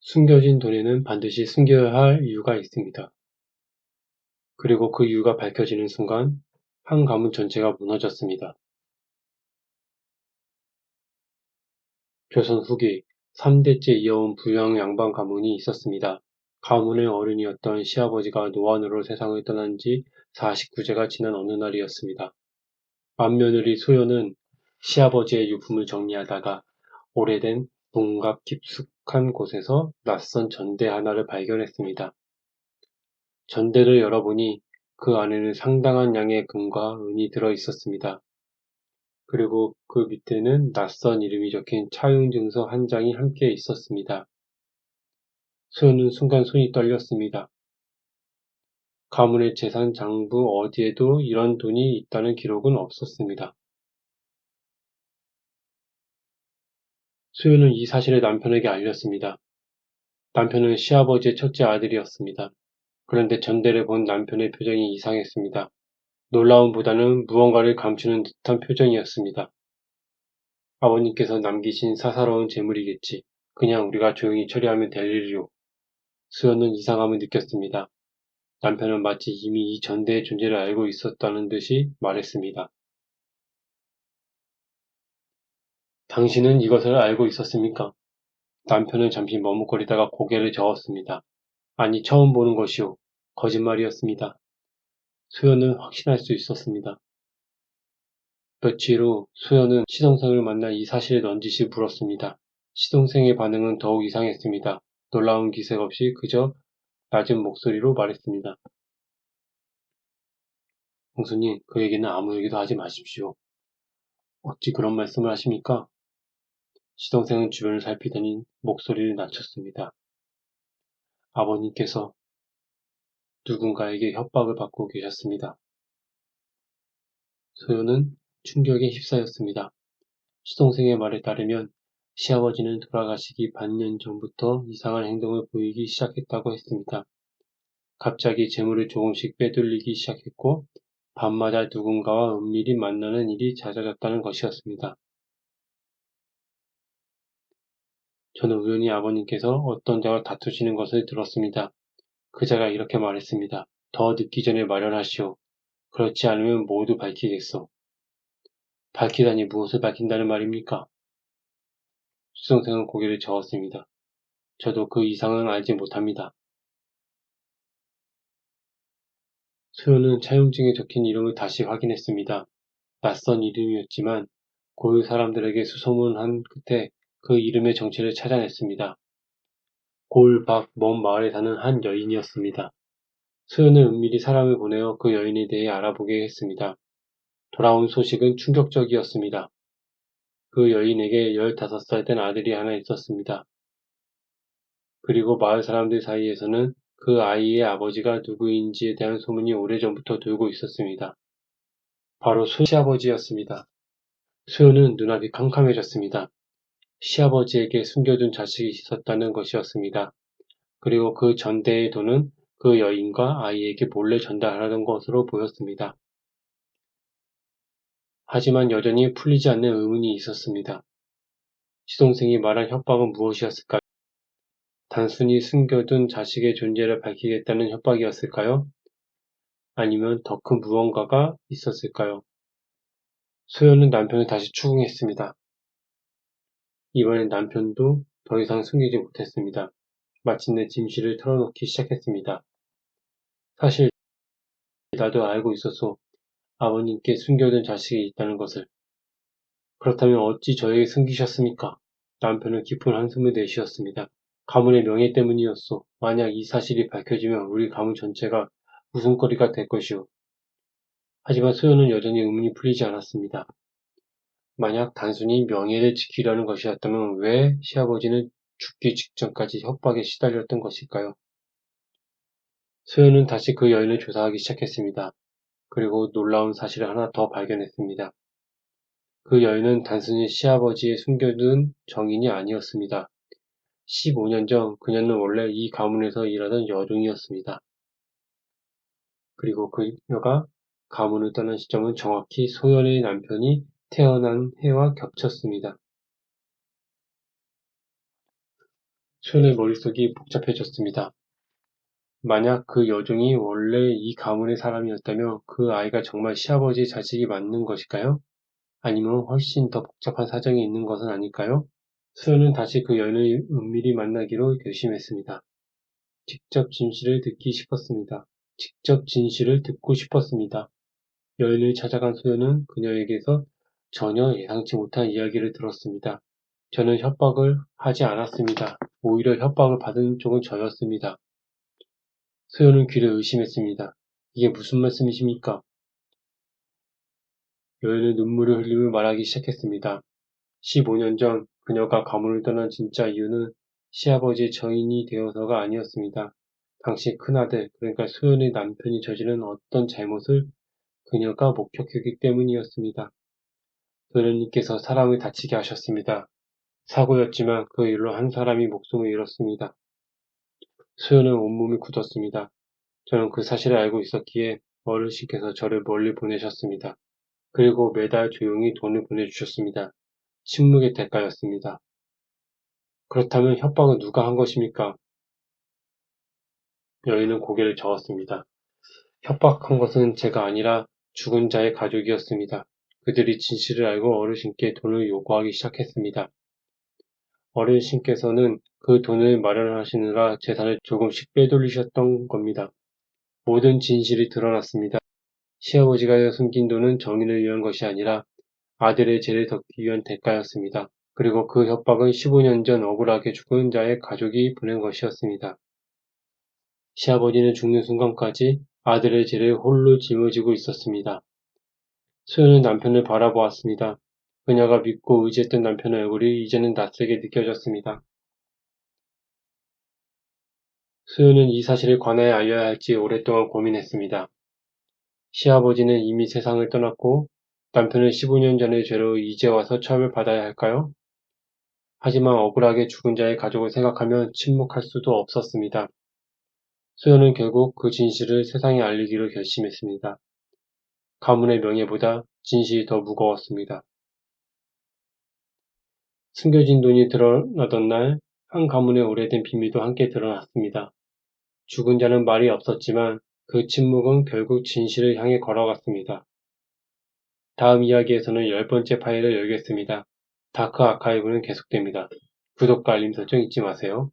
숨겨진 돈에는 반드시 숨겨야 할 이유가 있습니다. 그리고 그 이유가 밝혀지는 순간 한 가문 전체가 무너졌습니다. 조선 후기 3대째 이어온 부양 양반 가문이 있었습니다. 가문의 어른이었던 시아버지가 노안으로 세상을 떠난 지 49제가 지난 어느 날이었습니다. 맏며느리 소연은 시아버지의 유품을 정리하다가 오래된 문갑 깊숙한 곳에서 낯선 전대 하나를 발견했습니다. 전대를 열어보니 그 안에는 상당한 양의 금과 은이 들어 있었습니다. 그리고 그 밑에는 낯선 이름이 적힌 차용증서 한 장이 함께 있었습니다. 소연은 순간 손이 떨렸습니다. 가문의 재산 장부 어디에도 이런 돈이 있다는 기록은 없었습니다. 소연은 이 사실을 남편에게 알렸습니다. 남편은 시아버지의 첫째 아들이었습니다. 그런데 전대를 본 남편의 표정이 이상했습니다. 놀라움보다는 무언가를 감추는 듯한 표정이었습니다. 아버님께서 남기신 사사로운 재물이겠지. 그냥 우리가 조용히 처리하면 될 일이오. 수연은 이상함을 느꼈습니다. 남편은 마치 이미 이 전대의 존재를 알고 있었다는 듯이 말했습니다. 당신은 이것을 알고 있었습니까? 남편은 잠시 머뭇거리다가 고개를 저었습니다. 아니, 처음 보는 것이오. 거짓말이었습니다. 수연은 확신할 수 있었습니다. 며칠 후 수연은 시동생을 만나 이 사실을 넌지시 물었습니다. 시동생의 반응은 더욱 이상했습니다. 놀라운 기색 없이 그저 낮은 목소리로 말했습니다. 형수님, 그 얘기는 아무 얘기도 하지 마십시오. 어찌 그런 말씀을 하십니까? 시동생은 주변을 살피더니 목소리를 낮췄습니다. 아버님께서 누군가에게 협박을 받고 계셨습니다. 소연은 충격에 휩싸였습니다. 시동생의 말에 따르면 시아버지는 돌아가시기 반년 전부터 이상한 행동을 보이기 시작했다고 했습니다. 갑자기 재물을 조금씩 빼돌리기 시작했고 밤마다 누군가와 은밀히 만나는 일이 잦아졌다는 것이었습니다. 저는 우연히 아버님께서 어떤 자와 다투시는 것을 들었습니다. 그 자가 이렇게 말했습니다. 더 늦기 전에 마련하시오. 그렇지 않으면 모두 밝히겠소. 밝히다니 무엇을 밝힌다는 말입니까? 수성생은 고개를 저었습니다. 저도 그 이상은 알지 못합니다. 소연은 차용증에 적힌 이름을 다시 확인했습니다. 낯선 이름이었지만 고유 사람들에게 수소문한 끝에 그 이름의 정체를 찾아냈습니다. 골, 밖, 먼 마을에 사는 한 여인이었습니다. 소연은 은밀히 사람을 보내어 그 여인에 대해 알아보게 했습니다. 돌아온 소식은 충격적이었습니다. 그 여인에게 15살 된 아들이 하나 있었습니다. 그리고 마을 사람들 사이에서는 그 아이의 아버지가 누구인지에 대한 소문이 오래전부터 돌고 있었습니다. 바로 시아버지였습니다. 수연은 눈앞이 캄캄해졌습니다. 시아버지에게 숨겨둔 자식이 있었다는 것이었습니다. 그리고 그 전대의 돈은 그 여인과 아이에게 몰래 전달하던 것으로 보였습니다. 하지만 여전히 풀리지 않는 의문이 있었습니다. 시동생이 말한 협박은 무엇이었을까요? 단순히 숨겨둔 자식의 존재를 밝히겠다는 협박이었을까요? 아니면 더 큰 무언가가 있었을까요? 소연은 남편을 다시 추궁했습니다. 이번엔 남편도 더 이상 숨기지 못했습니다. 마침내 진실을 털어놓기 시작했습니다. 사실 나도 알고 있었소. 아버님께 숨겨둔 자식이 있다는 것을. 그렇다면 어찌 저에게 숨기셨습니까? 남편은 깊은 한숨을 내쉬었습니다. 가문의 명예 때문이었소. 만약 이 사실이 밝혀지면 우리 가문 전체가 웃음거리가 될 것이오. 하지만 소연은 여전히 의문이 풀리지 않았습니다. 만약 단순히 명예를 지키려는 것이었다면 왜 시아버지는 죽기 직전까지 협박에 시달렸던 것일까요? 소연은 다시 그 여인을 조사하기 시작했습니다. 그리고 놀라운 사실을 하나 더 발견했습니다. 그 여인은 단순히 시아버지의 숨겨둔 정인이 아니었습니다. 15년 전 그녀는 원래 이 가문에서 일하던 여종이었습니다. 그리고 그녀가 가문을 떠난 시점은 정확히 소연의 남편이 태어난 해와 겹쳤습니다. 소연의 머릿속이 복잡해졌습니다. 만약 그 여종이 원래 이 가문의 사람이었다면 그 아이가 정말 시아버지 자식이 맞는 것일까요? 아니면 훨씬 더 복잡한 사정이 있는 것은 아닐까요? 소연은 다시 그 여인을 은밀히 만나기로 결심했습니다. 직접 진실을 듣기 싶었습니다. 직접 진실을 듣고 싶었습니다. 여인을 찾아간 소연은 그녀에게서 전혀 예상치 못한 이야기를 들었습니다. 저는 협박을 하지 않았습니다. 오히려 협박을 받은 쪽은 저였습니다. 소연은 귀를 의심했습니다. 이게 무슨 말씀이십니까? 여인은 눈물을 흘리며 말하기 시작했습니다. 15년 전 그녀가 가문을 떠난 진짜 이유는 시아버지의 정인이 되어서가 아니었습니다. 당시 큰아들, 그러니까 소연의 남편이 저지른 어떤 잘못을 그녀가 목격했기 때문이었습니다. 도련님께서 사람을 다치게 하셨습니다. 사고였지만 그 일로 한 사람이 목숨을 잃었습니다. 소연은 온몸이 굳었습니다. 저는 그 사실을 알고 있었기에 어르신께서 저를 멀리 보내셨습니다. 그리고 매달 조용히 돈을 보내주셨습니다. 침묵의 대가였습니다. 그렇다면 협박은 누가 한 것입니까? 여인은 고개를 저었습니다. 협박한 것은 제가 아니라 죽은 자의 가족이었습니다. 그들이 진실을 알고 어르신께 돈을 요구하기 시작했습니다. 어르신께서는 그 돈을 마련하시느라 재산을 조금씩 빼돌리셨던 겁니다. 모든 진실이 드러났습니다. 시아버지가 숨긴 돈은 정인을 위한 것이 아니라 아들의 죄를 덮기 위한 대가였습니다. 그리고 그 협박은 15년 전 억울하게 죽은 자의 가족이 보낸 것이었습니다. 시아버지는 죽는 순간까지 아들의 죄를 홀로 짊어지고 있었습니다. 소연은 남편을 바라보았습니다. 그녀가 믿고 의지했던 남편의 얼굴이 이제는 낯설게 느껴졌습니다. 소연은 이 사실을 관아에 알려야 할지 오랫동안 고민했습니다. 시아버지는 이미 세상을 떠났고 남편은 15년 전의 죄로 이제 와서 처벌을 받아야 할까요? 하지만 억울하게 죽은 자의 가족을 생각하면 침묵할 수도 없었습니다. 소연은 결국 그 진실을 세상에 알리기로 결심했습니다. 가문의 명예보다 진실이 더 무거웠습니다. 숨겨진 돈이 드러나던 날, 한 가문의 오래된 비밀도 함께 드러났습니다. 죽은 자는 말이 없었지만 그 침묵은 결국 진실을 향해 걸어갔습니다. 다음 이야기에서는 10번째 파일을 열겠습니다. 다크 아카이브는 계속됩니다. 구독과 알림 설정 잊지 마세요.